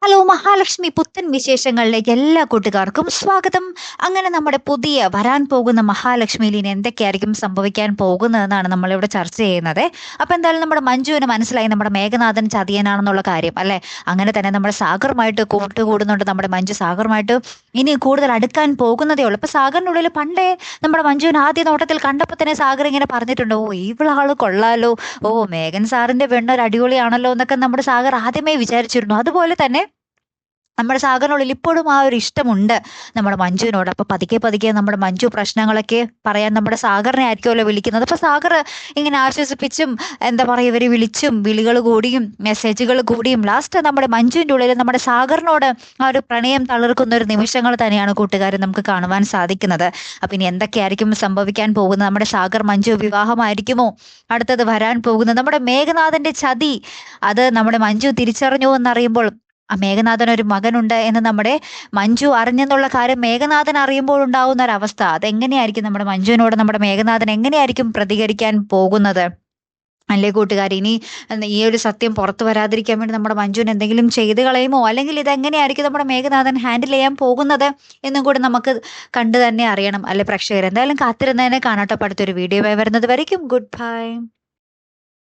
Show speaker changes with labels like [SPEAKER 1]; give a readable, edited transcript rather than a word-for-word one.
[SPEAKER 1] Hello Mahalakshmi പുത്തൻ വിശേഷങ്ങളിലേക്ക് എല്ലാ കൂട്ടുകാർക്കും സ്വാഗതം. അങ്ങനെ നമ്മുടെ പുതിയ വരാൻ പോകുന്ന മഹാലക്ഷ്മിയിൽ ഇനി എന്തൊക്കെയായിരിക്കും സംഭവിക്കാൻ പോകുന്നതെന്നാണ് നമ്മളിവിടെ ചർച്ച ചെയ്യുന്നത്. അപ്പൊ എന്തായാലും നമ്മുടെ മഞ്ജുവിന് മനസ്സിലായി നമ്മുടെ മേഘനാഥൻ ചതിയനാണെന്നുള്ള കാര്യം അല്ലെ. അങ്ങനെ തന്നെ നമ്മുടെ സാഗറുമായിട്ട് കൂട്ടുകൂടുന്നുണ്ട്. നമ്മുടെ മഞ്ജു സാഗറുമായിട്ട് ഇനി കൂടുതൽ അടുക്കാൻ പോകുന്നതേ ഉള്ളൂ. ഇപ്പൊ സാഗറിനുള്ളിൽ പണ്ടേ നമ്മുടെ മഞ്ജുവിന് ആദ്യ നോട്ടത്തിൽ കണ്ടപ്പോൾ തന്നെ സാഗർ ഇങ്ങനെ പറഞ്ഞിട്ടുണ്ട്, ഓ ഇവളാള് കൊള്ളാലോ, ഓ മേഘൻ സാറിന്റെ പെണ്ണൊരു അടിപൊളിയാണല്ലോ എന്നൊക്കെ നമ്മുടെ സാഗർ ആദ്യമേ വിചാരിച്ചിരുന്നു. അതുപോലെ തന്നെ നമ്മുടെ സാഗറിനുള്ളിൽ ഇപ്പോഴും ആ ഒരു ഇഷ്ടമുണ്ട് നമ്മുടെ മഞ്ജുവിനോട്. അപ്പൊ പതുക്കെ പതുക്കെ നമ്മുടെ മഞ്ജു പ്രശ്നങ്ങളൊക്കെ പറയാൻ നമ്മുടെ സാഗറിനെ ആയിരിക്കുമല്ലോ വിളിക്കുന്നത്. അപ്പൊ സാഗർ ഇങ്ങനെ ആശ്വസിപ്പിച്ചും എന്താ പറയുക, ഇവര് വിളിച്ചും വിളികൾ കൂടിയും മെസ്സേജുകൾ കൂടിയും ലാസ്റ്റ് നമ്മുടെ മഞ്ജുവിന്റെ ഉള്ളിൽ നമ്മുടെ സാഗറിനോട് ആ ഒരു പ്രണയം തളിർക്കുന്ന ഒരു നിമിഷങ്ങൾ തന്നെയാണ് കൂട്ടുകാരെ നമുക്ക് കാണുവാൻ സാധിക്കുന്നത്. അപ്പൊ ഇനി എന്തൊക്കെയായിരിക്കും സംഭവിക്കാൻ പോകുന്നത്? നമ്മുടെ സാഗർ മഞ്ജു വിവാഹമായിരിക്കുമോ അടുത്തത് വരാൻ പോകുന്നത്? നമ്മുടെ മേഘനാഥന്റെ ചതി അത് നമ്മുടെ മഞ്ജു തിരിച്ചറിഞ്ഞു എന്നറിയുമ്പോൾ, ആ മേഘനാഥൻ ഒരു മകനുണ്ട് എന്ന് നമ്മുടെ മഞ്ജു അറിഞ്ഞെന്നുള്ള കാര്യം മേഘനാഥൻ അറിയുമ്പോൾ ഉണ്ടാവുന്ന ഒരു അവസ്ഥ, അതെങ്ങനെയായിരിക്കും നമ്മുടെ മഞ്ജുവിനോട് നമ്മുടെ മേഘനാഥൻ എങ്ങനെയായിരിക്കും പ്രതികരിക്കാൻ പോകുന്നത് അല്ലേ കൂട്ടുകാർ? ഇനി ഈ ഒരു സത്യം പുറത്തു വരാതിരിക്കാൻ വേണ്ടി നമ്മുടെ മഞ്ജുവിന് എന്തെങ്കിലും ചെയ്ത് കളയുമോ, അല്ലെങ്കിൽ ഇതെങ്ങനെയായിരിക്കും നമ്മുടെ മേഘനാഥൻ ഹാൻഡിൽ ചെയ്യാൻ പോകുന്നത് എന്നും കൂടി നമുക്ക് കണ്ടു തന്നെ അറിയണം അല്ലെ പ്രേക്ഷകർ. എന്തായാലും കാത്തിരുന്നതിനെ കാണാട്ടോ. അടുത്തൊരു വീഡിയോ വരുന്നത് വരയ്ക്കും ഗുഡ് ബൈ.